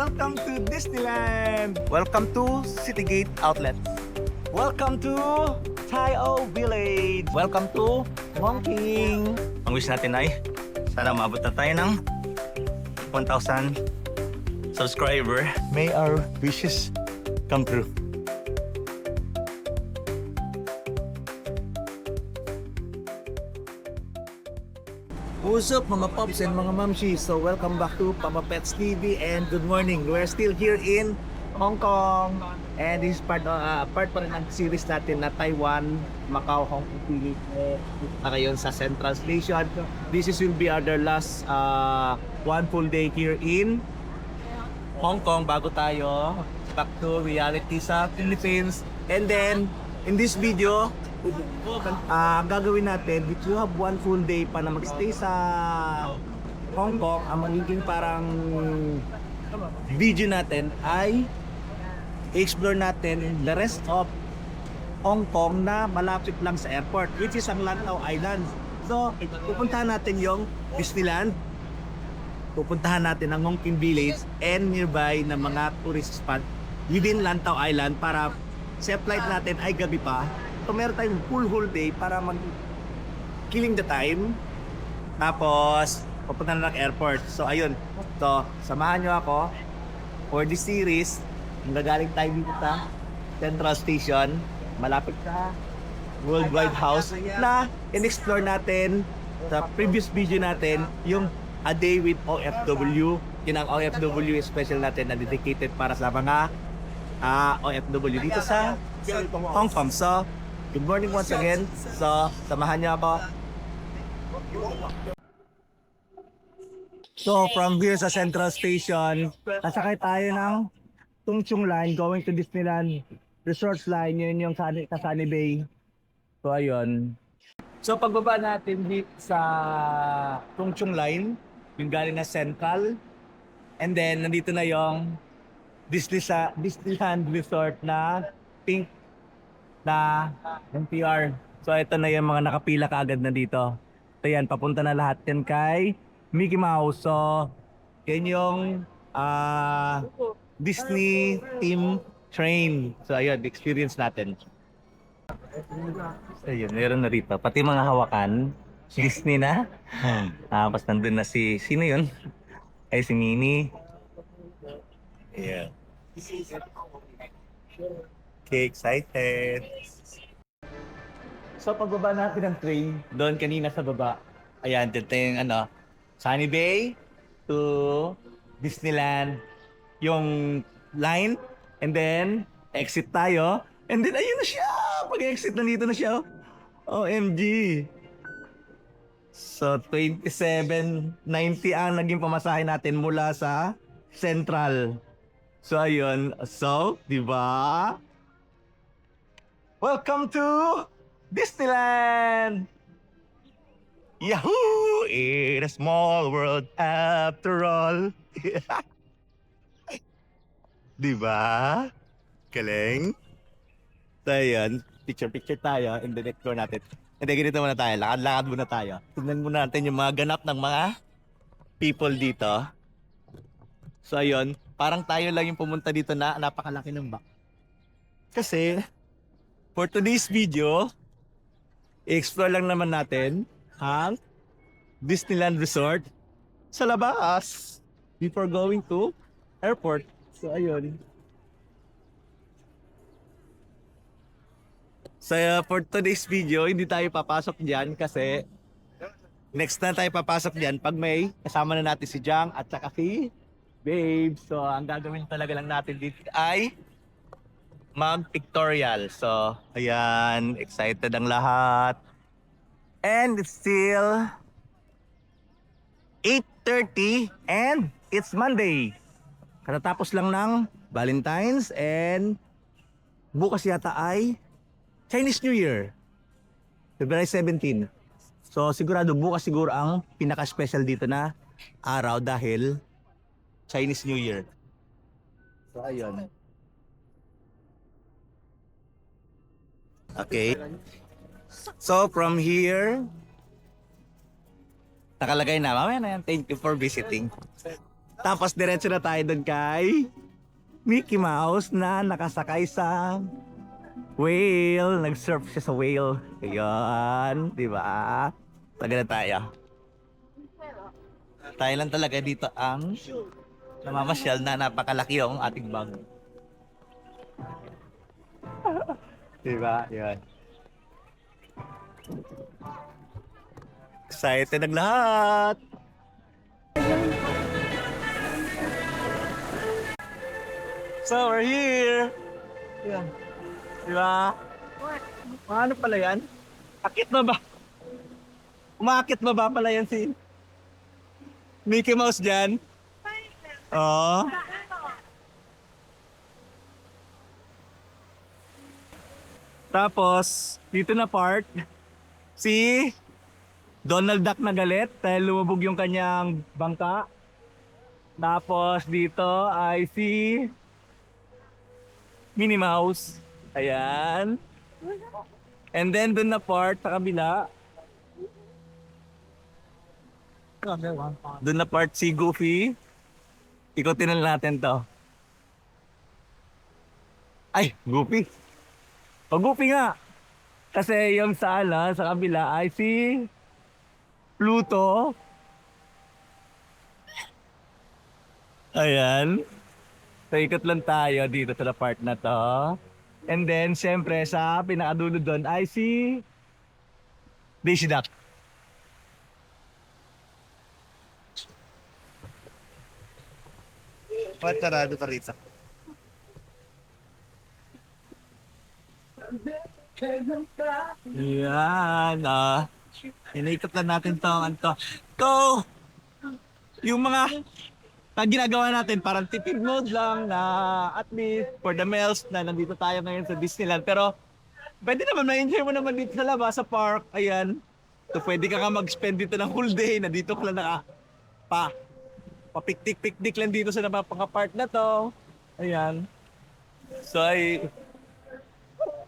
Welcome to Disneyland! Welcome to Citygate Outlet. Welcome to Tai-O Village! Welcome to Mongking! Ang wish natin ay sana maabot na tayo ng 1,000 subscriber. May our wishes come true. What's up mga pops and mga mamshis? So welcome back to Papa Pets TV and good morning. We're still here in Hong Kong and this is part pa rin ng series natin na Taiwan, Macau, Hong Kong, Philippines na ngayon sa Central Station. This will be our last one full day here in Hong Kong bago tayo back to reality sa Philippines. And then in this video gagawin natin, if you have one full day pa na magstay sa Hong Kong, ang magiging parang video natin ay explore natin the rest of Hong Kong na malapit lang sa airport, which is ang Lantau Island. So, pupuntahan natin yung Disneyland, pupuntahan natin ang Mongking Village and nearby na mga tourist spot within Lantau Island para sa flight natin ay gabi pa. So meron tayong full whole day para killing the time. Tapos pupunta na ng airport. So ayun. So samahan nyo ako for this series. Gagaling tayo dito sa Central Station, malapit sa Worldwide House na in-explore natin sa previous video natin yung A Day with OFW. Yun ang OFW special natin na dedicated para sa mga OFW dito sa Hong Kong. So good morning once again. So, samahan niyo ako. So, from here sa Central Station, sasakay tayo ng Tung Chung Line going to Disneyland Resorts Line. Yun yung sa Sunny Bay. So, ayun. So, pagbaba natin dito sa Tung Chung Line, yung galing na Central. And then, nandito na yung Disneyland Resort na pink na NPR. So ito na yung mga nakapila kaagad na dito. So yan, papunta na lahat yan kay Mickey Mouse. So yan yung Disney theme train. So ayun, experience natin. So yun, meron na rito. Pati mga hawakan, Disney na. Tapos nandun na sino yun? Ay si Minnie. Yeah. Okay, excited. So pagbaba natin ng train, doon kanina sa baba, ayan, dito yung Sunny Bay to Disneyland, yung line, and then exit tayo, and then ayun na siya! Pag-exit, nandito na siya. OMG! So 27.90 ang naging pamasahe natin mula sa Central. So ayun, so, di ba? Welcome to Disneyland! Yahoo! In a small world after all. Diba? Galing? So yun, picture tayo and then explore natin. Hindi, ganito muna tayo. Lakad-lakad muna tayo. Tignan muna natin yung mga ganap ng mga people dito. So ayun, parang tayo lang yung pumunta dito na napakalaki ng back. Kasi for today's video, i-explore lang naman natin ang Disneyland Resort sa labas before going to airport. So, ayun. So, for today's video, hindi tayo papasok dyan kasi next na tayo papasok dyan pag may kasama na natin si Jang at saka si Babe. So, ang gagawin talaga lang natin dito ay mag-pictorial. So, ayan, excited ang lahat. And it's still 8:30 and it's Monday. Katatapos lang ng Valentine's and bukas yata ay Chinese New Year. February 17. So, sigurado bukas siguro ang pinaka-special dito na araw dahil Chinese New Year. So, ayun. Okay. So from here, nakalagay na. Mamaya na yan. Thank you for visiting. Tapos diretso na tayo doon kay Mickey Mouse na nakasakay sa whale. Nag-surf siya sa whale. Ayan, di ba? Taga na tayo. Tayo lang talaga dito ang namamasyal na napakalaki yung ating bag. Di ba? Yan. Excited ang lahat! So, we're here! Yan. Di ba? Ano pala yan? Akit na ba? Umakit na ba pala yan si Mickey Mouse dyan? Oo. Tapos, dito na part, si Donald Duck na galit dahil lumubog yung kanyang bangka. Tapos dito ay si Minnie Mouse. Ayan. And then dun na part sa kabila. Dun na part si Goofy. Ikutin na natin to. Ay, Goofy. O Goofy nga. Kasi yung sa kabila ay si Pluto. Ayan. So ikot lang tayo dito sa part na to. And then, syempre, sa pinakadulo doon ay si Daisy Duck. Ba't sarado pa rito? Yan, iniikot lang natin to, Ito, yung mga ginagawa natin, parang tipid mode lang na at least for the males na nandito tayo ngayon sa Disneyland. Pero pwede naman, ma-enjoy mo naman dito sa labas, sa park. Ayan. So pwede ka nga mag-spend dito ng whole day na dito ka lang papiktik-piktik lang dito sa napapaka-park na to. Ayan. So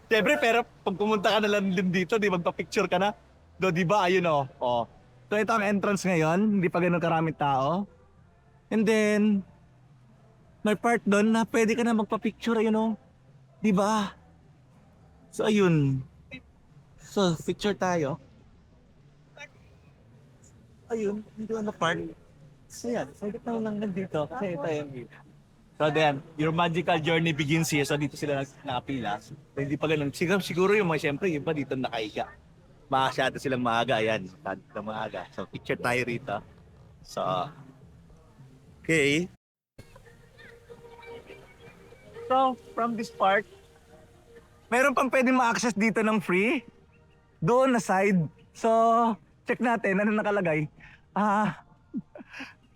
siyempre, pero pag pumunta ka na lang din dito, di magpa-picture ka na. Di ba? Ayun o. Oh. So ito ang entrance ngayon, hindi pa ganun karaming tao. And then, may part doon na pwede ka na magpa-picture, ayun o. Di ba? So ayun. So, picture tayo. Ayun, dito na part. So yan, so ito lang nandito. Kasi ito yung view. So then, your magical journey begins here. So dito sila nakapila. So, hindi pa ganun. Siguro yung mga siyempre, yung pa dito nakahiga. Masyado silang maaga. Ayan, masyado maaga. So picture tayo rito. So, okay. So, from this part, meron pang pwede ma-access dito ng free. Doon na side. So, check natin ano nakalagay.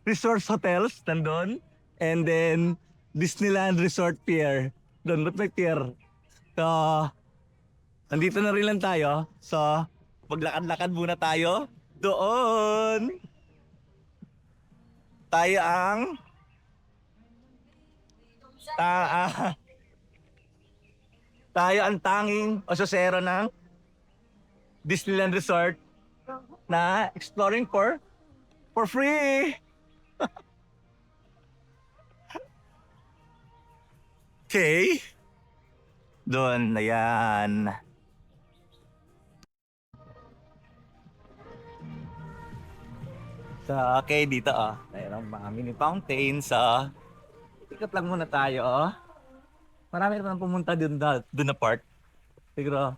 Resorts Hotels, nandun. And then, Disneyland Resort Pier. Doon, ba't may pier? So, nandito na rin lang tayo. So, maglakad-lakad muna tayo. Doon! Tayo ang... tayo ang tanging ososero ng Disneyland Resort na exploring for free! Okay. Doon, ayan. So, okay, dito mayroong mga mini fountains. Ikot lang muna tayo. Marami naman pumunta doon na part. Siguro.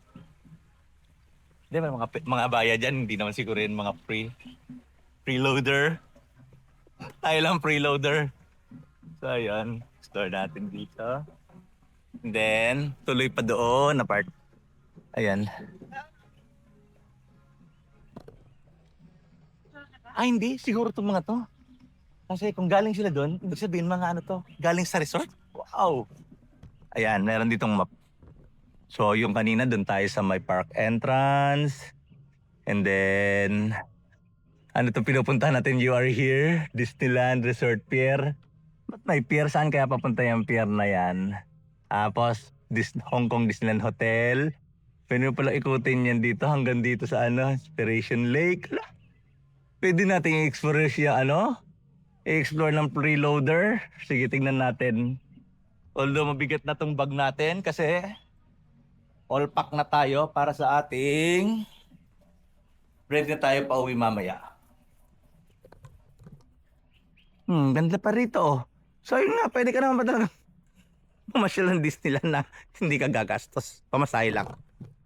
Hindi, may mga bayad dyan. Hindi naman siguro yun mga freeloader. Tayo lang freeloader. So, ayan. Store natin dito. And then, tuloy pa doon na part. Ayan. Hindi. Siguro itong mga to. Kasi kung galing sila doon, ibig sabihin mga ano to, galing sa resort. Wow! Ayan, meron ditong map. So, yung kanina doon tayo sa may park entrance. And then, ano to pinupuntahan natin? You are here, Disneyland Resort Pier. Ba't may pier? Saan kaya papunta yung pier na yan? Tapos, Hong Kong Disneyland Hotel. Pwede mo pala ikutin yan dito hanggang dito sa Inspiration Lake. Pwede natin i-explore siya I-explore ng preloader. Sige, tingnan natin. Although mabigat na tong bag natin kasi all pack na tayo para sa ating ready na tayo pa uwi mamaya. Ganda pa rito oh. So yun nga, pwede ka naman ba talaga pumasyal ng Disneyland na hindi ka gagastos. Pamasahe lang.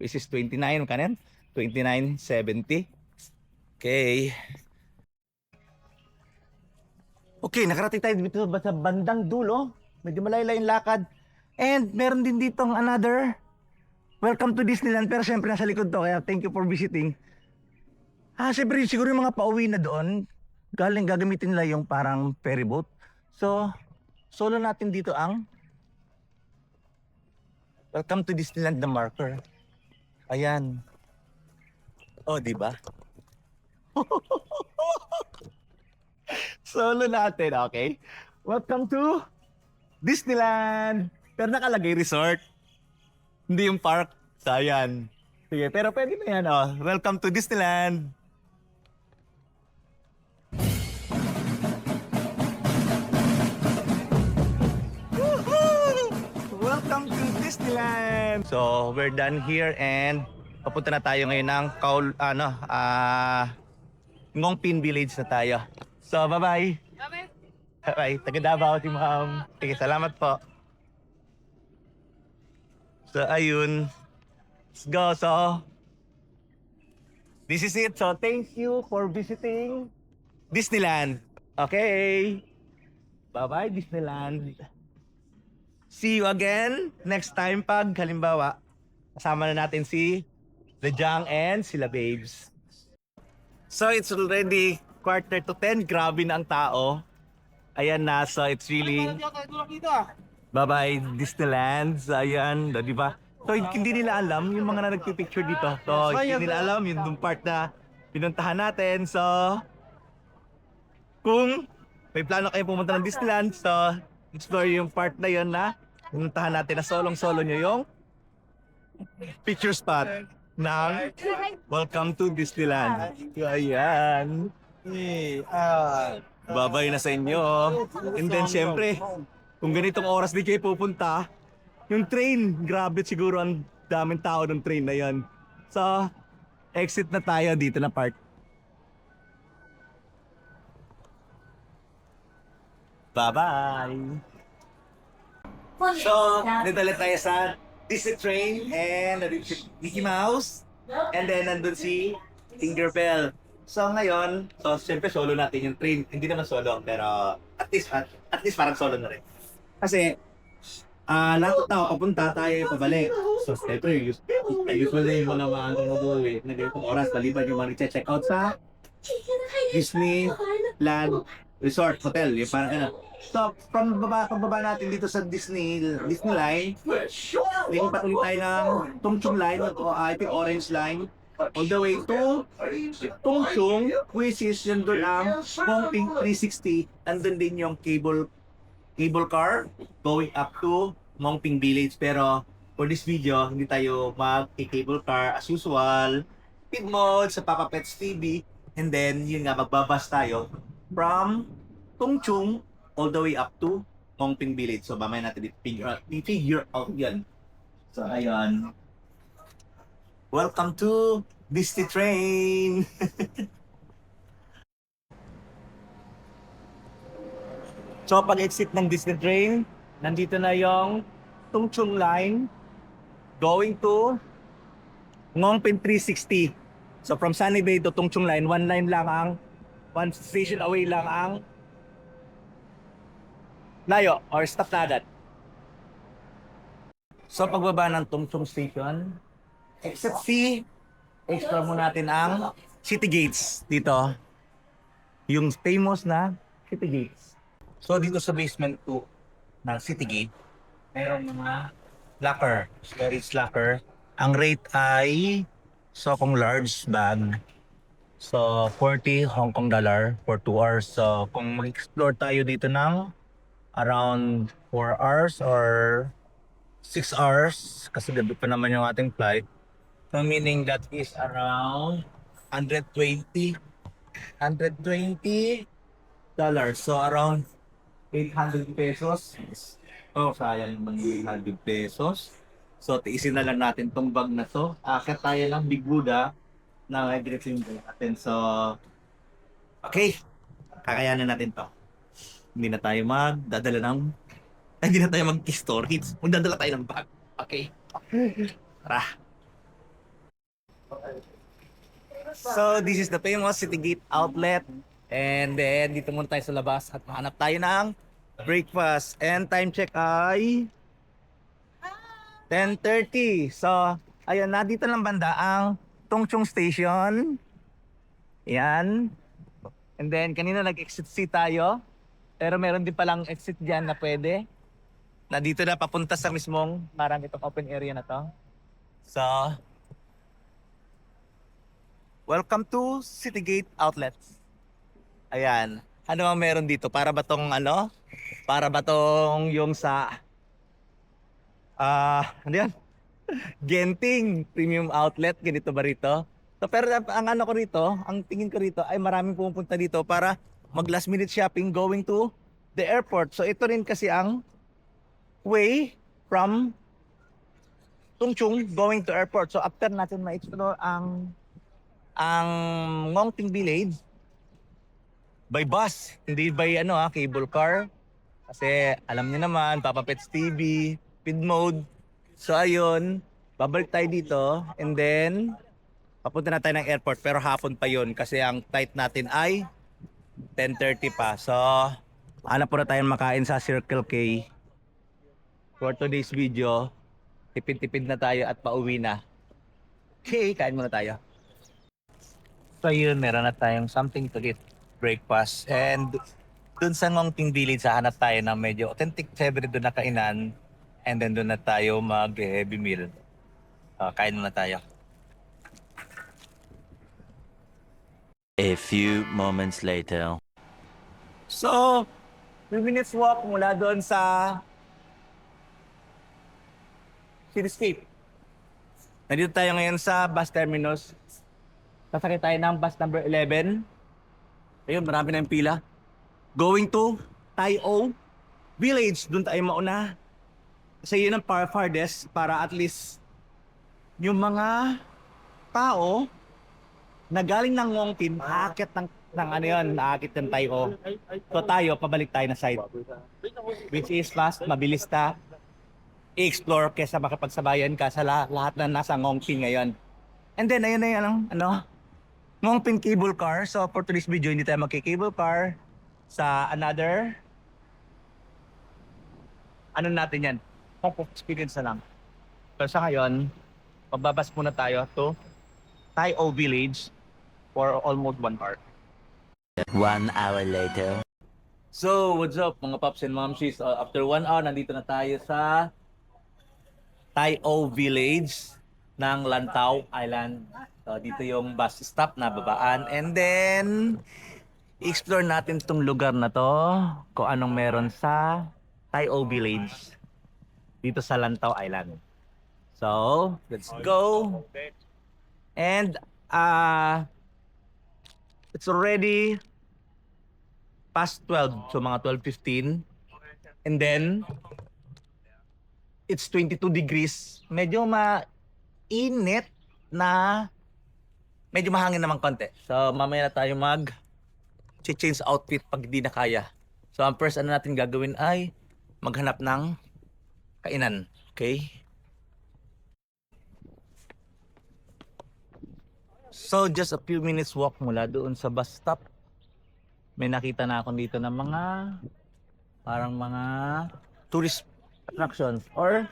Which is 29 kanin? 29.70. Okay. Okay, nakarating tayo dito sa bandang dulo. Medyo malayo yung lakad. And meron din ditong another welcome to Disneyland. Pero syempre nasa likod to. Kaya thank you for visiting. Syempre siguro yung mga pauwi na doon. Gagamitin nila yung parang ferry boat. So, solo natin dito ang welcome to Disneyland na marker. Ayan. Oh, di ba? Solo natin, okay? Welcome to Disneyland. Pero nakalagay resort. Hindi yung park. Sayan. Sige, pero pwede na yan, oh. Welcome to Disneyland. Woohoo! Welcome to Disneyland. So, we're done here and papunta na tayo ngayon ng Ngongpin Village na tayo. So, bye-bye. Bye-bye. Taga Davao si ma'am. Sige, salamat po. So, ayun. Let's go. So, this is it. So, thank you for visiting Disneyland. Okay. Bye-bye, Disneyland. See you again next time pag halimbawa kasama na natin si Lejang and sila Babes. So, it's already 9:45. Grabe na ang tao. Ayan na. So, it's really bye-bye Disneyland. So, ayan. Di ba? So, hindi nila alam yung mga na nagpipicture dito. So, hindi nila alam yung dun part na pinuntahan natin. So, kung may plano kayo pumunta ng Disneyland, so, explore yung part na yun na pinuntahan natin na solong-solo nyo yung picture spot ng Welcome to Disneyland. So, ayan. Babay na sa inyo. And then, syempre, kung ganitong oras di kayo pupunta, yung train, grabe siguro ang daming tao ng train na yon. So, exit na tayo dito na part. Bye-bye! So, dito ulit tayo sa Disney train and nandun si Mickey Mouse and then nandun si Tinkerbell. So ngayon, so siyempre solo natin yung train. Hindi naman solo, pero at least parang solo na rin. Kasi lahat ng tao papunta tayo pabalik. So siyempre usually yung mga mag-uwi na ganitong oras maliban yung mga check out sa Disneyland Resort Hotel. Yung parang ano. So pagbaba natin dito sa Disney line, lipat ulit tayo ng Tongchung line o I think orange line. All the way to Tongchung, which is yun doon ang Ngongping 360. Andun din yung cable car going up to Ngongping Village. Pero for this video, hindi tayo mag-cable car as usual. Speed mode sa Papa Pets TV. And then, yun nga, magbabas tayo from Tongchung all the way up to Ngongping Village. So, mamaya natin i-figure out yan. So, ayun. Welcome to Disney Train! So pag-exit ng Disney Train, nandito na yung Tongchung Line going to Ngongping 360. So from Sunny Bay to Tongchung Line, one station away lang ang layo or stop na agad. So pagbaba ng Tongchung Station, exit C, explore mo natin ang City Gates dito. Yung famous na City Gates. So dito sa basement 2 ng City Gate, mayroong mga locker, storage locker. Ang rate ay sokong large bag. So 40 Hong Kong dollar for 2 hours. So kung mag-explore tayo dito ng around 4 hours or 6 hours, kasi gabi pa naman yung ating flight. So meaning that is around 120 to So around 800 pesos. Oh, sayang naman yung 800 pesos. So, tiisin na lang natin tong bag na to. Akit tayo ng Big Buddha na may direction natin. So, okay. Kakayanan natin to. Hindi na tayo magdadala ng... Hindi na tayo mag-storage. Magdadala tayo ng bag. Okay. Tara. So, this is the famous Citygate outlet. And then, dito muna tayo sa labas at mahanap tayo ng breakfast. And time check ay 10:30. So, ayun, na dito lang banda ang Tongchong Station. Yan. And then, kanina nag-exit C tayo. Pero meron din palang exit dyan na pwede. Na dito na papunta sa mismong parang itong open area na to. So, welcome to Citygate Outlets. Ayan. Ano ang meron dito? Para ba tong ano? Para ba tong yung sa... ano yan? Genting Premium Outlet. Ganito ba rito? So, pero ang ano ko rito, ang tingin ko rito ay maraming pumupunta dito para mag last minute shopping going to the airport. So, ito rin kasi ang way from Tungchung going to airport. So, after natin ma-explore ang Ngongting Village, by bus, hindi by cable car. Kasi alam niyo naman, Papa Pets TV, speed mode. So ayun, babalik tayo dito and then papunta na tayo ng airport pero hapon pa yun kasi ang flight natin ay 10:30 pa. So hanap po na tayong makain sa Circle K. For today's video, tipid-tipid na tayo at pauwi na. Okay, kain muna tayo. So yun, meron na tayong something to eat. Breakfast. And dun sa Ngongting Village, hanap tayo ng medyo authentic favorite doon na kainan. And then doon na tayo mag-heavy meal. Kain muna tayo. A few moments later. So, 3 minutes walk mula doon sa Cityscape. Nandito tayo ngayon sa bus terminus. Sasakay tayo ng bus number 11. Ayun, marami na yung pila. Going to Tai-O Village. Doon tayo mauna. Kasi yun ang farthest para at least yung mga tao na galing ng Ngongpin, aakit ng ano yun, aakit ng Tai-O. So tayo, pabalik tayo na side. Which is fast, mabilis ta. I-explore kesa makapagsabayan ka sa lahat na nasa Ngongpin ngayon. And then, ayun na yun, Ngongpin cable car. So for today's video, hindi tayo magki-cable car sa another natin yan. Experience na lang. Pero sa ngayon, mababas muna tayo to Tai-O Village for almost 1 hour. 1 hour later. So, what's up mga paps and momsies? After 1 hour, nandito na tayo sa Tai-O Village ng Lantau Island. So, dito yung bus stop na babaan. And then, explore natin tong lugar na to. Kung anong meron sa Tai-O Village. Dito sa Lantau Island. So, let's go. And, it's already past 12. So, mga 12:15. And then, it's 22 degrees. Medyo mainit na medyo mahangin naman konti. So, mamaya na tayo change outfit pag di na kaya. So, ang first natin gagawin ay maghanap ng kainan. Okay? So, just a few minutes walk mula doon sa bus stop. May nakita na ako dito ng parang mga tourist attractions or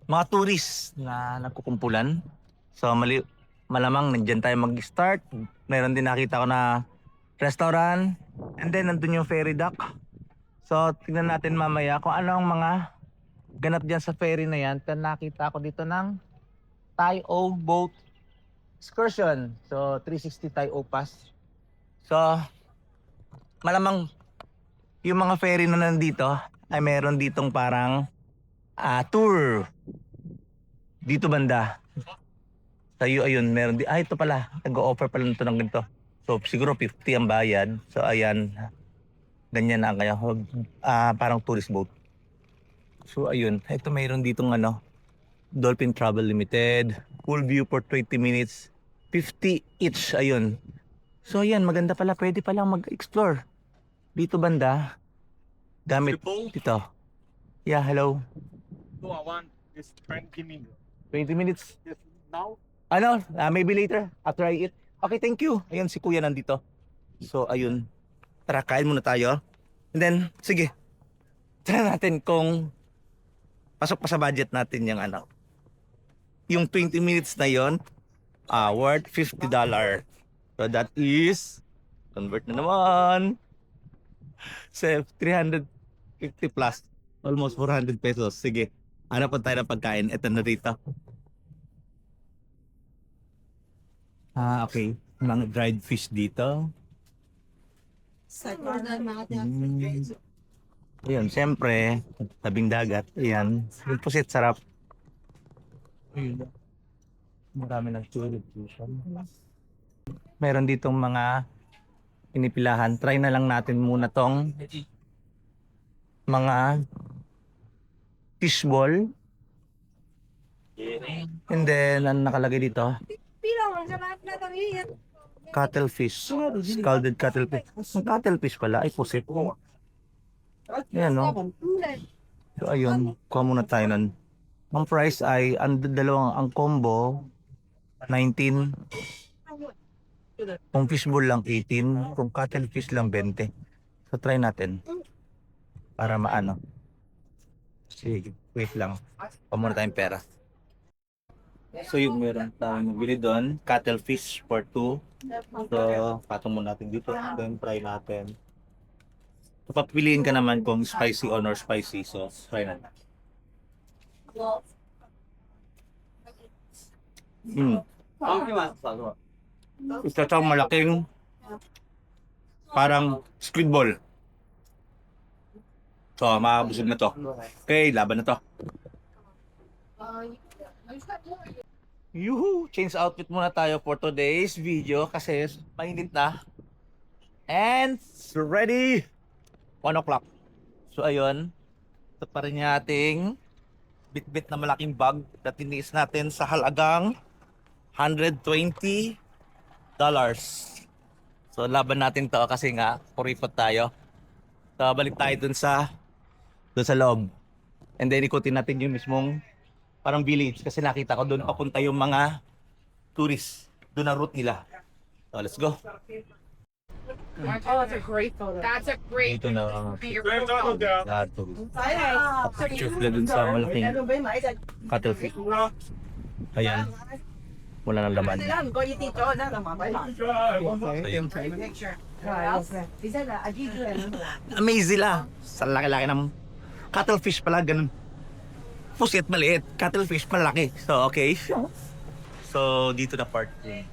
mga tourists na nagkukumpulan. So, malamang nandyan tayo mag-start. Meron din nakita ko na restaurant. And then, nandun yung ferry dock. So, tignan natin mamaya kung ano ang mga ganap dyan sa ferry na yan. Pero nakita ko dito ng Tai-O boat excursion. So, 360 Tai-O pass. So, malamang yung mga ferry na nandito ay meron ditong parang tour. Dito banda. Tayo ayun, meron ito pala, nag-o-offer pala nito ng ganito. So siguro 50 ang bayad. So ayan, Ganyan na kaya parang tourist boat. So ayun, ito mayroon ditong ano, Dolphin Travel Limited, full view for 20 minutes, 50 each, ayun. So ayan, maganda pala, pwede pala mag-explore. Dito banda, gamit dito. Yeah, hello. So I want this 20 minutes. 20 minutes. Yes, now? Ano, maybe later, after I eat. Okay, thank you. Ayun, si kuya nandito. So ayun, tara, kain muna tayo. And then, sige, try natin kung pasok pa sa budget natin yung ano. Yung 20 minutes na yon, worth $50. So that is, convert na naman, so 350 plus, almost 400 pesos. Sige, ano pa tayo ng pagkain? Ito na dito. Okay. Mga dried fish dito. Ayun, siyempre, tabing dagat. Ayan, yung pusit, sarap. Ayun. Marami ng tulid dito. Meron ditong mga pinipilahan. Try na lang natin muna tong mga fishball. And then, ano nakalagay dito? Cuttlefish. Scalded cuttlefish. Cuttlefish pala. Ay, pusit. Ayan, no? So, ayun. Kuha muna tayo nun. Ang price ay, ang combo, 19. Kung fishball lang, 18. Kung cuttlefish lang, 20. So, try natin. Para maano. Sige, wait lang. Kuha muna tayong pera. So yung meron tayong bili doon, cuttlefish for 2. So patong muna natin dito, then try natin. So papiliin ka naman kung spicy or not spicy, so try natin. Ito siyang malaking parang squid ball. So makabusog na to. Okay, laban na to. Yuhu! Change outfit muna tayo for today's video kasi mainit na. And ready! 1 o'clock. So ayun, ito pa rin yung ating bit-bit na malaking bag na tiniis natin sa halagang $120. So laban natin to kasi nga kuripot tayo. So balik tayo dun sa loob. And then ikutin natin yung mismong parang village kasi nakita ko doon papunta yung mga tourists. Doon ang route nila. So let's go. Oh, that's a great photo. That's a great Dito na be your Turn profile. down. lahat tourist. Picture sila dun sa malaking cuttlefish. Ayan. Wala nang laman. So yun. Amazing lang. Sa laki-laki ng cuttlefish pala, ganun. Pusit maliit, cuttlefish malaki. So okay. So dito na part ng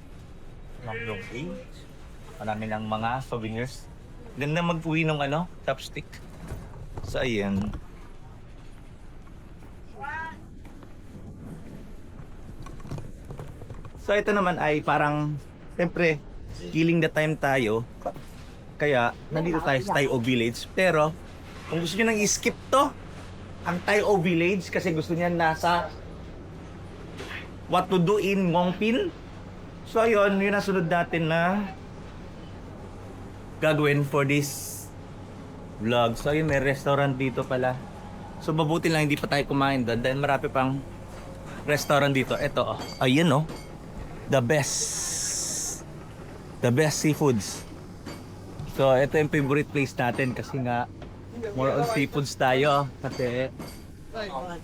long page. Marami ng mga souvenirs. Ganda mag-uwi ng ano, chopstick. So ayan. So ito naman ay parang, siyempre, killing the time tayo. Kaya nandito tayo sa Tayo Village. Pero kung gusto nyo nang i-skip to, ang Tayo Village kasi gusto niya nasa what to do in Ngongpin. So ayun, yun ang sunod natin na gagawin for this vlog. So ayun, may restaurant dito pala. So mabuti lang hindi pa tayo kumain doon dahil marami pang restaurant dito. Ito, ayun oh. The best seafoods. So ito yung favorite place natin kasi nga more on seafoods tayo kasi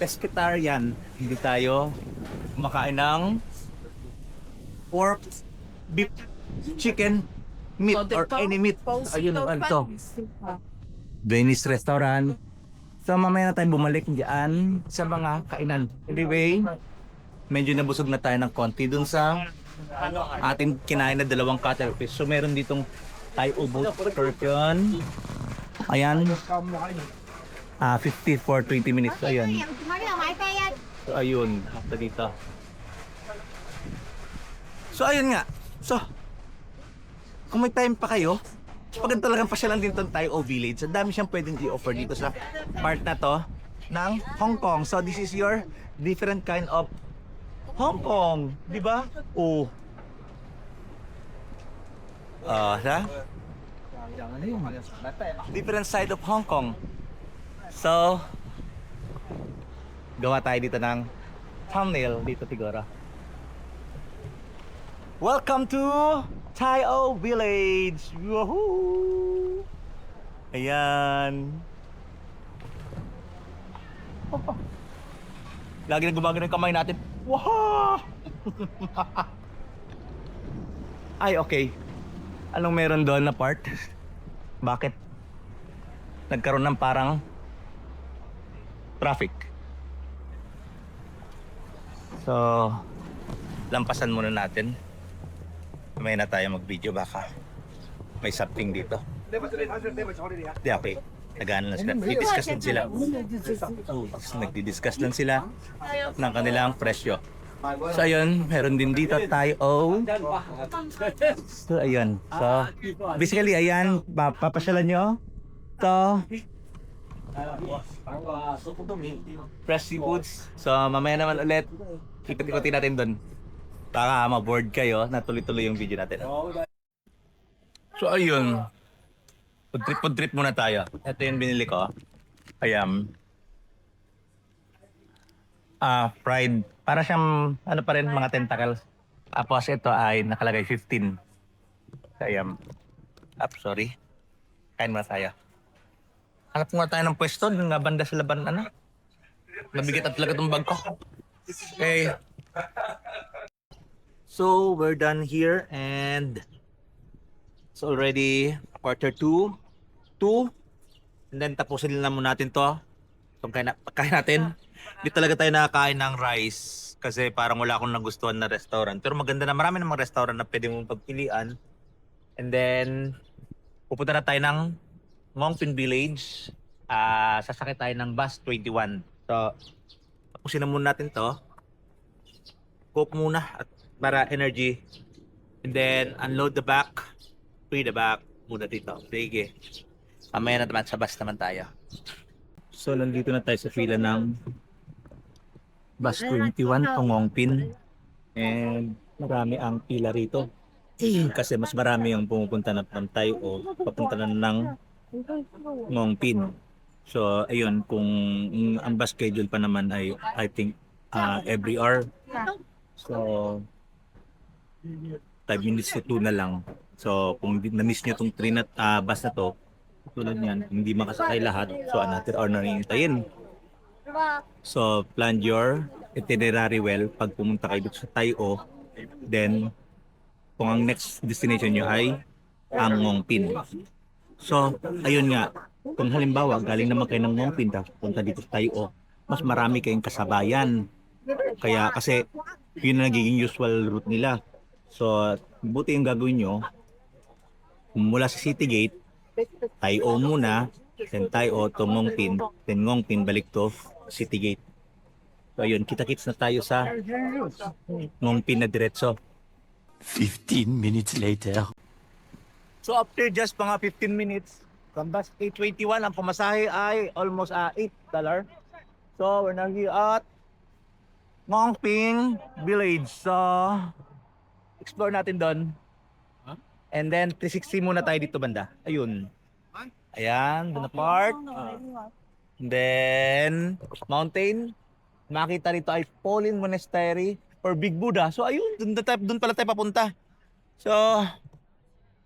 pescatarian. Hindi tayo kumakain ng pork, beef, chicken, meat or any meat. Ayun, ano to? Venice restaurant. So mamaya na tayo bumalik diyan sa mga kainan. Anyway, medyo nabusog na tayo ng konti dun sa ating kinain na 2 cuttlefish. So meron ditong Thai ubod scorpion. Ayan. 50 for 20 minutes. Ayan. So ayun, after dito. So ayun nga. So kung may time pa kayo, Pag talagang pasyalan din itong Tayo Village, ang dami siyang pwedeng i-offer dito sa part na to ng Hong Kong. So this is your different kind of Hong Kong, di ba? Oh. Ha? Different side of Hong Kong. So, gawa tayo dito ng thumbnail dito siguro. Welcome to Tayo Village! Woohoo! Ayan. Lagi na gumagano yung kamay natin. Wow! Ay, okay. Anong meron doon na part? Bakit? Nagkaroon ng parang traffic. So, lampasan muna natin. May na tayo mag-video baka may something dito. Di okay. Nagano lang sila. Nagdi-discuss lang sila. Nagdi-discuss lang sila ng kanilang presyo. So ayun, meron din dito tayo. So ayun. So basically ayan, papasyalan nyo. To Fresh Seafoods. So mamaya naman ulit ikot-ikotin natin doon. Baka ma-board kayo na tuloy-tuloy yung video natin. So ayun. Food trip muna tayo. Ito yung binili ko. Ayan. Fried. Para siyang, ano pa rin, mga tentacles. Tapos ito ay nakalagay 15. Ayan. Sorry. Kain muna tayo. Hanap muna tayo ng pwesto. Yung nga banda sa laban, ano? Nabigat at talaga itong bag ko. Okay. So, we're done here and it's already 1:45. And then tapusin lang muna natin to. Itong kain natin. Hindi talaga tayo nakakain ng rice kasi parang wala akong nagustuhan na restaurant. Pero maganda na, marami namang restaurant na pwede mong pagpilian. And then, pupunta na tayo ng Ngong Pin Village. Sasakay tayo ng bus 21. So, tapusin na muna natin to. Cook muna at para energy. And then, unload the back. Free the back muna dito. Sige. Mamaya na naman sa bus naman tayo. So, nandito na tayo sa fila ng bus 21 Ngong Pin. And marami ang pila rito. Kasi mas marami ang pumupunta na ng Tayo o papunta na ng Ngong Pin. So, ayun, kung ang bus schedule pa naman ay I think every hour. So, 5 minutes to 2 na lang. So, kung na-miss nyo itong train at bus na to, tulad niyan, hindi makasakay lahat. So, another hour na rin hintayin. So, plan your itinerary well pag pumunta kayo dito sa Tayo. Then, kung ang next destination nyo ay ang Ngong Pin. So, ayun nga. Kung halimbawa, galing naman kayo ng Ngong Pin, tapos punta dito sa Tayo, mas marami kayong kasabayan. Kaya, kasi, yun na nagiging usual route nila. So, buti yung gagawin nyo, mula sa City Gate, Tayo muna, then Tayo to Ngong Pin, then Ngong Pin balik to City Gate. So ayun, kita-kits na tayo sa Ngong Pin na diretso. 15 minutes later. So after just mga 15 minutes, from bus 821, ang pamasahe ay almost $8. So we're now here at Ngong Pin Village. So explore natin doon. And then 360 muna tayo dito banda. Ayun. Ayan, doon na part. And then mountain. Makita rito ay Pauline Monastery or Big Buddha. So ayun, doon pala tayo papunta. So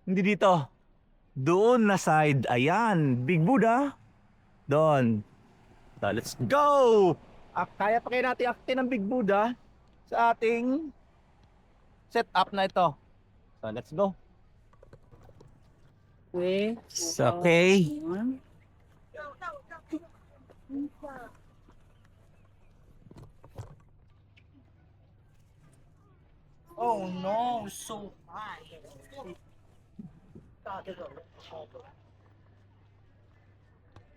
hindi dito. Doon na side. Ayan, Big Buddha. Doon. So let's go. Kaya pa kayo natin aktin ng Big Buddha sa ating setup na ito. So let's go. Okay. Oh no, so high.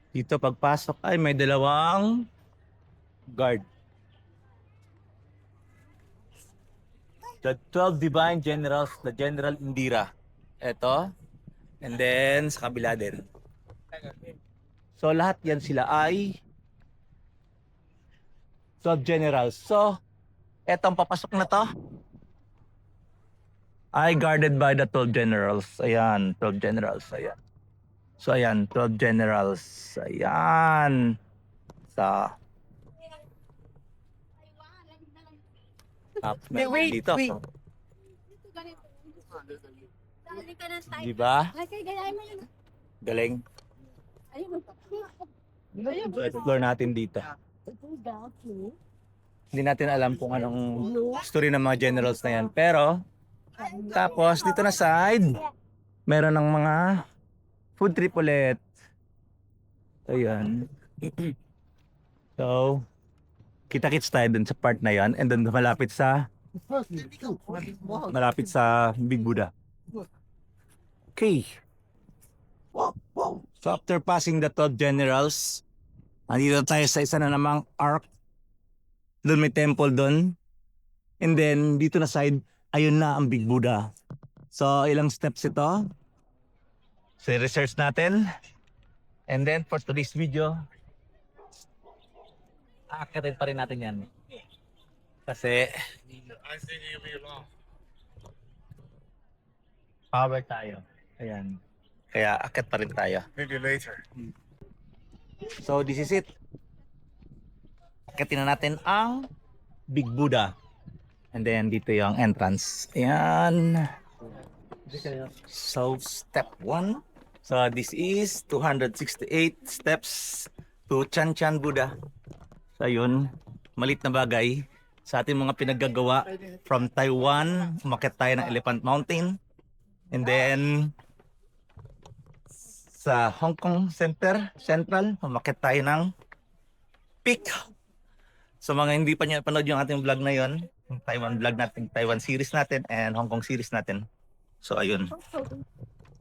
Dito pagpasok ay may dalawang guard. The 12 Divine Generals, the General Indira. Ito. And then, sa kabila din. So, lahat yan sila ay 12 generals. So, etong papasok na to ay guarded by the 12 generals. Ayan, 12 generals. Ayan. So, ayan, 12 generals. Ayan. Sa tapos meron dito. Di ba? Galing. So, explore natin dito. Hindi natin alam kung anong story ng mga generals na yan. Pero, tapos dito na side, meron ng mga food trip ulit. Ayan. So, kita-kits tayo dun sa part na yan. And then malapit sa Big Buddha. Okay. So after passing the 12 generals, andito tayo sa isa na namang arc. Doon may temple doon. And then dito na side, ayun na ang Big Buddha. So ilang steps ito. So research natin. And then for today's video, aakatin pa rin natin yan. Kasi I think it'll be long. power tayo. Ayan. Kaya akit pa rin tayo. Maybe later. So this is it. Akitin na natin ang Big Buddha. And then dito yung entrance. Ayan. So step 1. So this is 268 steps to Chan Chan Buddha. So ayun, malit na bagay sa ating mga pinaggagawa. From Taiwan, umakyat tayo ng Elephant Mountain. And then sa Hong Kong Central, umakyat tayo ng Peak. So mga hindi pa niya panood yung ating vlog na yon, yung Taiwan vlog natin, Taiwan series natin and Hong Kong series natin. So ayun.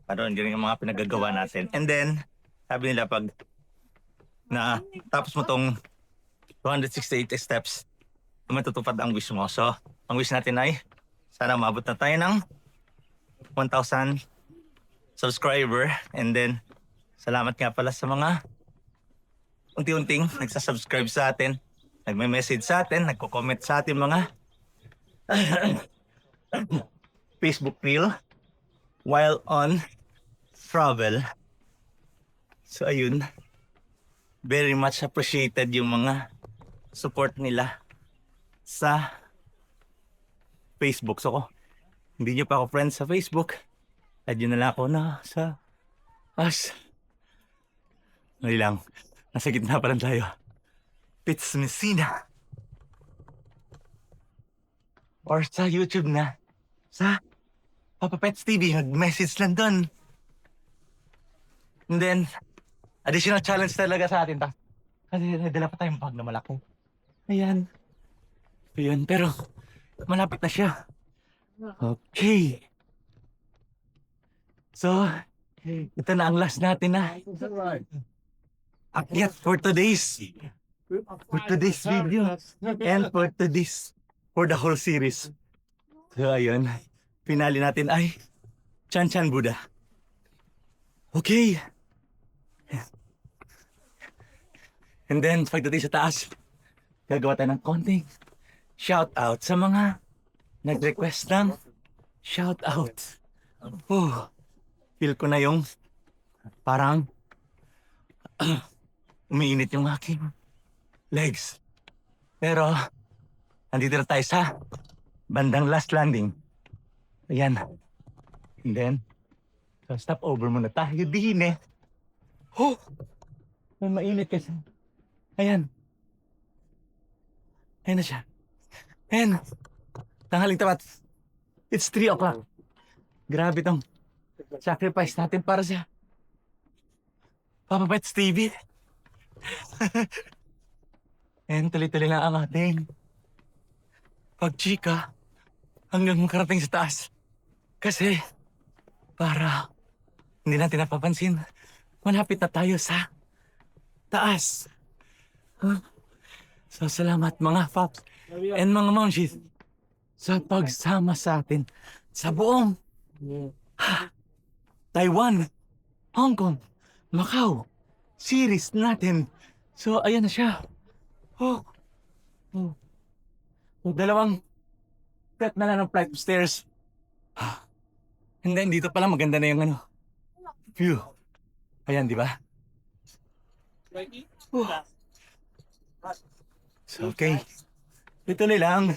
Ano yun yung mga pinaggagawa natin. And then, sabi nila pag na tapos mo tong 268 steps, matutupad ang wish mo. So, ang wish natin ay sana maabot na tayo ng 1,000 subscriber. And then, salamat nga pala sa mga unti-unting nagsasubscribe sa atin, nagme-message sa atin, nagko-comment sa atin mga Facebook reel while on travel. So ayun, very much appreciated yung mga support nila sa Facebook. So kung hindi nyo pa ako friends sa Facebook, add nyo na lang ako na sa Hindi lang, nasa gitna pa lang tayo. Pits Messina. Or sa YouTube na, sa Papa Pets TV, mag-message lang doon. And then, additional challenge talaga sa atin. Kasi nadala pa tayong bag na malaki. Ayan. Ayan, pero malapit na siya. Okay. So, ito na ang last natin na akyat for today's video and for the whole series. So, ayun. Finale natin ay Chan Chan Buddha. Okay. And then, pagdating sa taas, gagawa tayo ng konting shout out sa mga nag-request ng shout out. Feel ko na yung parang umiinit yung aking legs. Pero, andito na tayo sa bandang last landing. Ayan. And then, so stop over muna tayo din eh. May mainit kasi. Ayan. Ayan na siya. Ayan. Tanghaling tapat. It's 3 o'clock. Grabe tong sacrifice natin para sa Papa Pets TV. And tuloy-tuloy lang ang ating pagchika hanggang makarating sa taas. Kasi para hindi natin napapansin, malapit na tayo sa taas. So salamat mga Pops and mga Momshies sa pagsama sa atin sa buong Taiwan Hong Kong, Macau, series natin. So, ayan na siya. Oh. Oh. Oh, dalawang step na lang ng flight of stairs. And then, dito pala maganda na yung view. Ayan, di ba? Oh. So, okay. Ito na lang.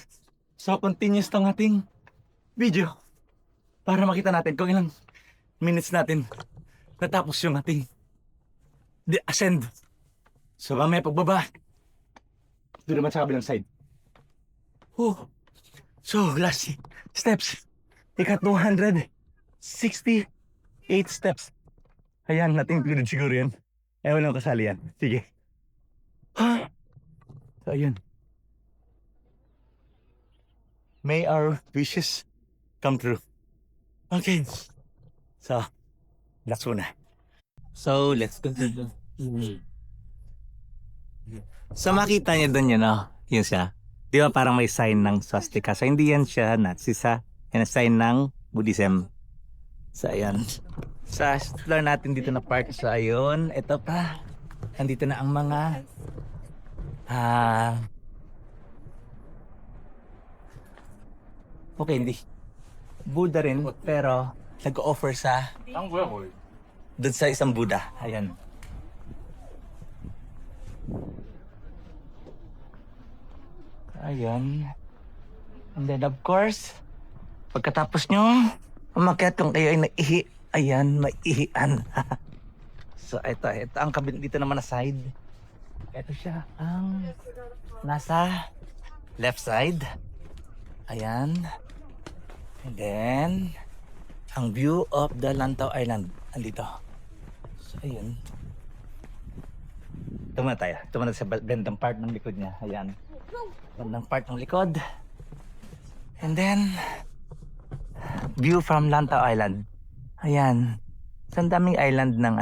So, continuous tong ating video. Para makita natin kung ilang minutes natin natapos yung ating ascend. So, mamaya pagbaba. Ito naman sa kabilang side. So, last steps. Ika 268 steps. Ayan, natin included siguro yan. Ewan lang kasali yan. Sige. So, ayun. May our wishes come true. Okay. So, last one na. So, let's go. So, makita niyo doon yun, yun siya. Di ba parang may sign ng swastika? So, hindi yan siya Nazi sa yan ang sign ng Buddhism. So, ayan. Sa explore natin dito na part. So, ayun. Ito pa. Nandito na ang mga okay, hindi. Buddha rin, pero nag-offer sa doon sa isang Buddha. Ayan. Ayan. And then of course, pagkatapos nyo umakyat kung kayo ay naihi, ayan, maihian. So ito ang kabila dito naman na side. Ito siya ang nasa left side. Ayan. And then, ang view of the Lantau Island. Andito. So, ayun. Ito muna tayo. Ito muna sa bandang part ng likod niya. Ayan. Bandang part ng likod. And then, view from Lantau Island. Ayan. So, ang daming island ng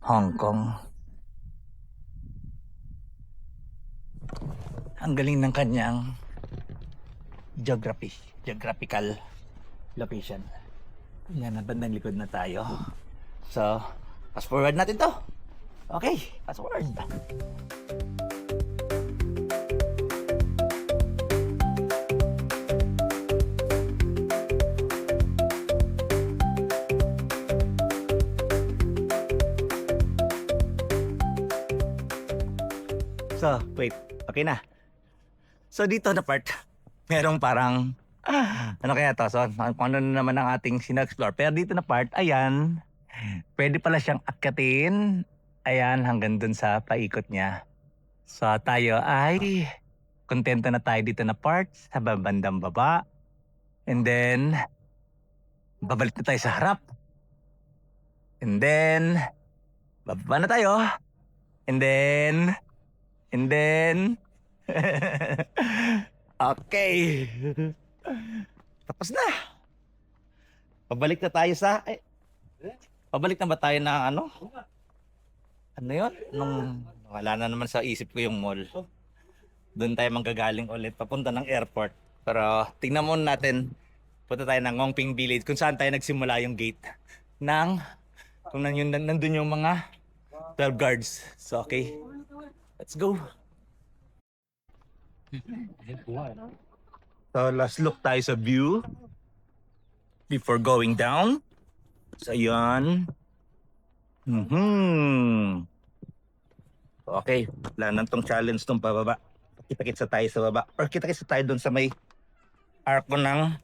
Hong Kong. Ang galing ng kanyang geographical location. Yan, bandang likod na tayo. So, fast forward natin to. Okay, fast forward. So, wait. Okay na. So, dito na part, merong parang, ano kaya to? So, kung ano naman ang ating sina-explore. Pero dito na part, ayan, pwede pala siyang akyatin. Ayan, hanggang dun sa paikot niya. So, tayo ay kontento na tayo dito na part sa bandang baba. And then, babalik na tayo sa harap. And then, bababa na tayo. And then, okay. Tapos na. Pabalik na tayo sa... pabalik na ba tayo na ano? Ano yun? Wala na naman sa isip ko yung mall. Doon tayo manggagaling ulit. Papunta ng airport. Pero tingnan muna natin. Punta tayo ng Ngongping Village. Kung saan tayo nagsimula yung gate. Kung nandun yung mga 12 guards. So okay. Let's go. So, last look tayo sa view before going down. So, ayan. Okay, wala nang tong challenge tong pababa. Kita-kitsa tayo sa baba. Or kita-kitsa tayo doon sa may arko ng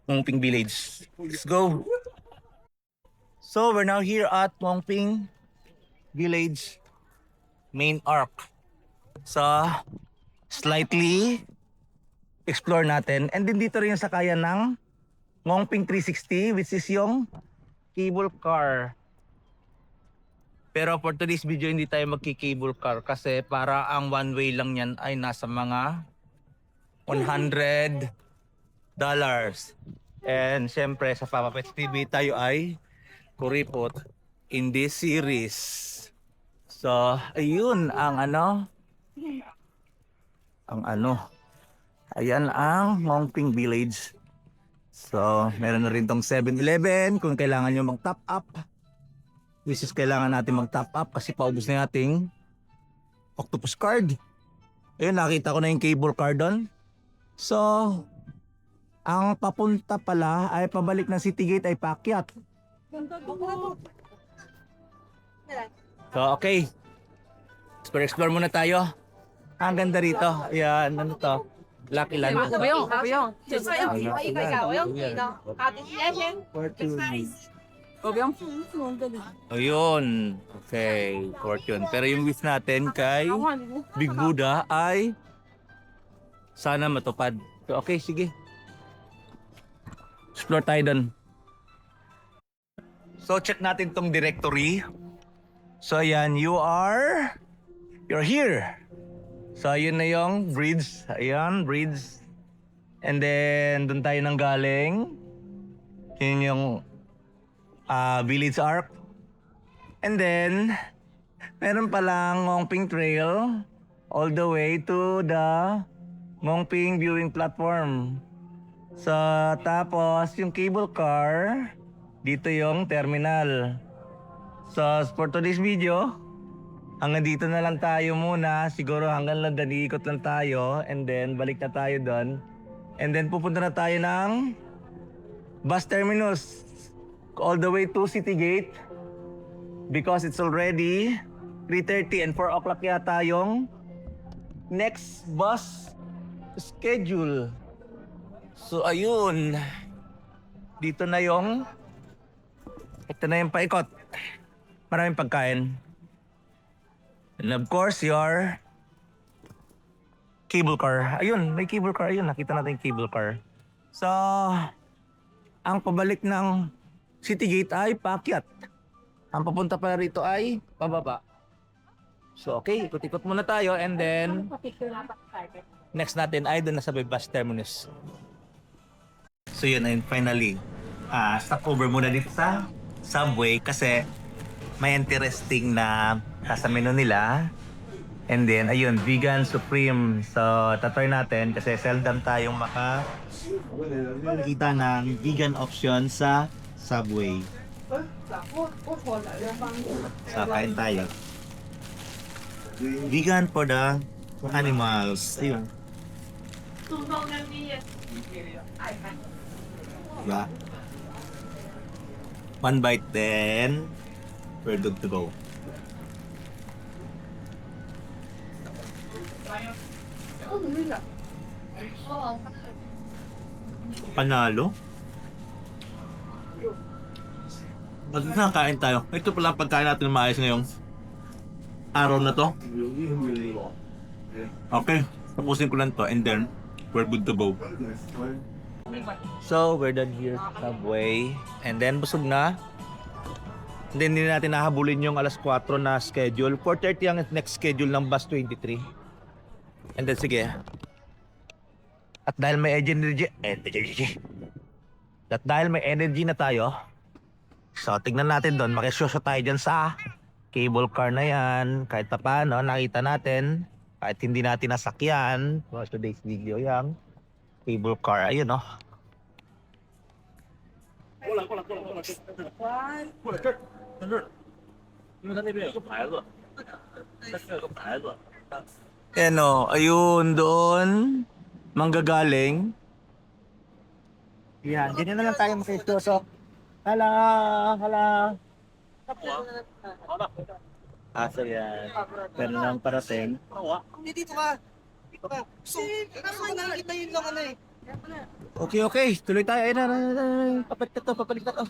Ngongping Village. Let's go. So, we're now here at Ngongping Village main arc. So, slightly explore natin. And din dito rin yung sakayan ng Ngongping 360, which is yung cable car. Pero for today's video, hindi tayo magki-cable car kasi para ang one way lang yan ay nasa mga $100. And syempre sa Papa Pets TV tayo ay kuripot in this series. So, ayun ang ayan ang Ngongping Village. So, meron na rin tong 7-Eleven kung kailangan nyo mag-top up. Which is kailangan natin mag-top up kasi paubos na yung ating octopus card. Ayun, nakita ko na yung cable card doon. So, ang papunta pala ay pabalik ng City Gate ay paakyat. So, okay. Explore muna tayo. Ang ganda rito. Ayan, ano to? Lucky Land. 不用，不用，只是要我一个一个，我用你的。好的，谢谢。 我不用。 Ayun. Okay, fortune. Pero yung wish natin kay Big Buddha ay sana matupad. So, okay, sige. Explore tayo dun. So, check natin tong directory. So, ayan, you're here. So, ayun na yung bridge. Ayan, bridge. And then, dun tayo nang galing. Yun yung Village Arc. And then, meron palang Ngongping Trail all the way to the Ngongping viewing platform. So, tapos yung cable car, dito yung terminal. So, for today's video, hanggang dito na lang tayo muna. Siguro hanggang London, iikot lang tayo. And then, balik na tayo doon. And then, pupunta na tayo ng bus terminus all the way to City Gate. Because it's already 3:30 and 4 o'clock yata yung next bus schedule. So, ayun. Dito na yung... Ito na yung paikot. Maraming pagkain. And of course, your cable car. Ayun, may cable car. Ayun, nakita natin yung cable car. So, ang pabalik ng City Gate ay paakyat. Ang papunta pa rito ay pababa. So, okay, ikot-ikot muna tayo and then next natin ay doon na sa bus terminus. So yun, and finally, stopover muna dito sa Subway kasi may interesting na sa menu nila. And then, ayun, Vegan Supreme. So, tatry natin kasi seldom tayong makakita ng vegan option sa Subway. So, kain tayo. Vegan for the animals. Ayun. Diba? One bite then we're good to go. Panalo? Magkakain tayo. Ito pala ang pagkain natin na maayos ngayong araw na to. Okay, tapusin ko lang to and then we're good to go. So, we're done here sa Subway. And then, busog na. And then, hindi natin nahabulin yung alas 4 na schedule. 4:30 ang next schedule ng bus 23. And then, sige. At dahil may energy na tayo, so, tignan natin doon. Makisyoso tayo dyan sa cable car na yan. Kahit pa paano, nakita natin. Kahit hindi natin nasakyan. Watch today's video yang cable car. Ayun, no? Ayan, no? Ayun, doon. Manggagaling. Yan, ganyan na lang tayo makisyoso. Hala. So yan. Pero nang parating. Dito ka. So, nakita yun lang ano eh. Okay. Tuloy tayo. Ayun na. Papalit na to.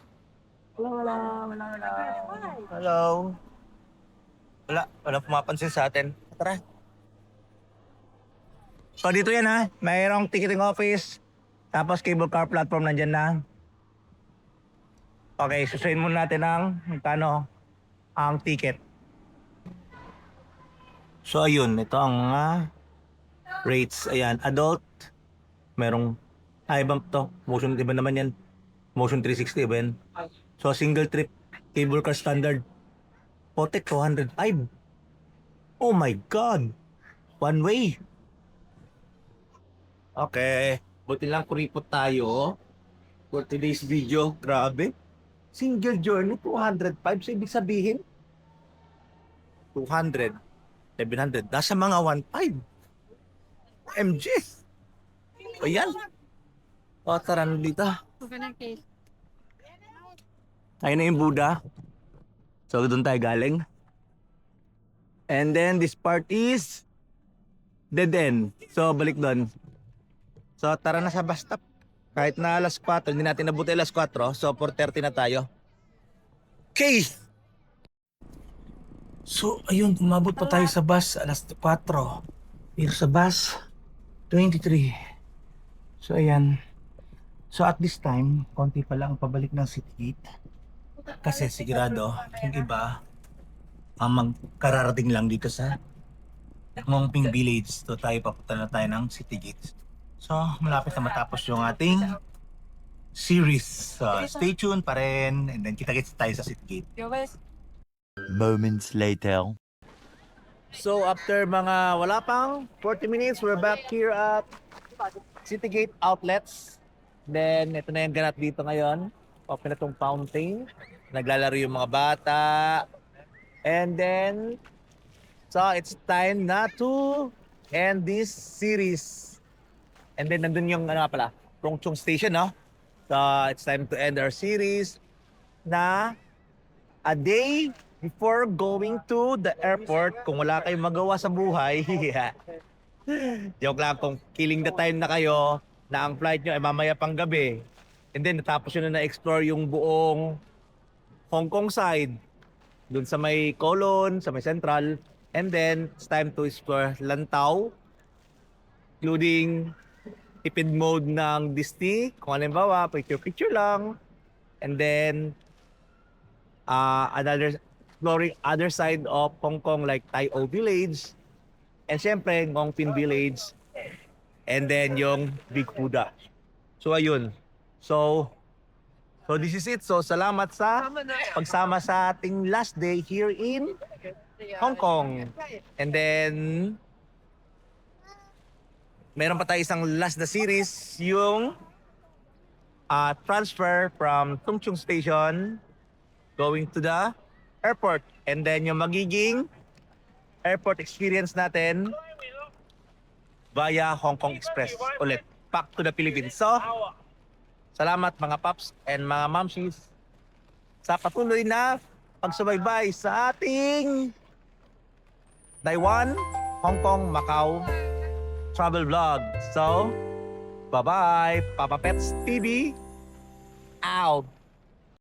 Hello. Wala pumapansin sa atin. Tara. So dito yan ha. Mayroong ticketing office. Tapos cable car platform nandyan na. Okay, susuin muna natin ang ticket. So ayun, ito ang rates. Ayan, adult. Merong, ibang to. Motion, iba naman yan. Motion 360, iba yan. So single trip, cable car standard. Potek 205. Oh my God. One way. Okay. Buti lang kuripot tayo for today's video. Grabe. Single journey, 205. So, ibig sabihin, 200, 700, nasa mga 1.5. MG. O yan. O, tara na dito. Tayo na yung Buddha. So, doon tayo galing. And then, this part is dead end. So, balik doon. So, tara na sa bus stop. Kahit na alas 4, hindi natin nabuti alas 4. So, 4:30 na tayo. Okay! So, ayun, umabot pa tayo sa bus alas 4. Pero sa bus, 23. So, ayan. So, at this time, konti pa lang pabalik ng City Gate. Kasi sigurado, yung iba, ang magkararating lang dito sa Ngongping Village. So, tayo papunta na tayo ng City Gate. So, malapit na matapos yung ating series. So, stay tuned pa rin. And then, kita-kits tayo sa City Gate. Moments later. So, after mga wala pang 40 minutes, we're back here at City Gate Outlets. Then, ito na yung ganap dito ngayon. Open na itong fountain. Naglalaro yung mga bata. And then, so it's time na to end this series. And then, nandun yung, ano nga pala, Tongchong Station, no? So, it's time to end our series na a day before going to the airport. Kung wala kayong magawa sa buhay, joke lang, kung killing the time na kayo, na ang flight nyo ay mamaya pang gabi, and then natapos nyo na na-explore yung buong Hong Kong side, dun sa may Kowloon, sa may Central, and then it's time to explore Lantau, including tipid mode ng Disney, kung halimbawa, picture-picture lang, and then another exploring other side of Hong Kong like Tai O Village, and syempre Ngongping Village, and then yung Big Buddha. So ayun. So this is it. So salamat sa pagsama sa ating last day here in Hong Kong. And then meron pa tayo isang last na series, yung transfer from Tung Chung Station going to the airport. And then yung magiging airport experience natin via Hong Kong Express ulit. Back to the Philippines. So, salamat mga paps and mga mamshis sa patuloy na pagsubaybay sa ating Taiwan, Hong Kong, Macau travel vlog. So, bye-bye. Papa Pets TV out.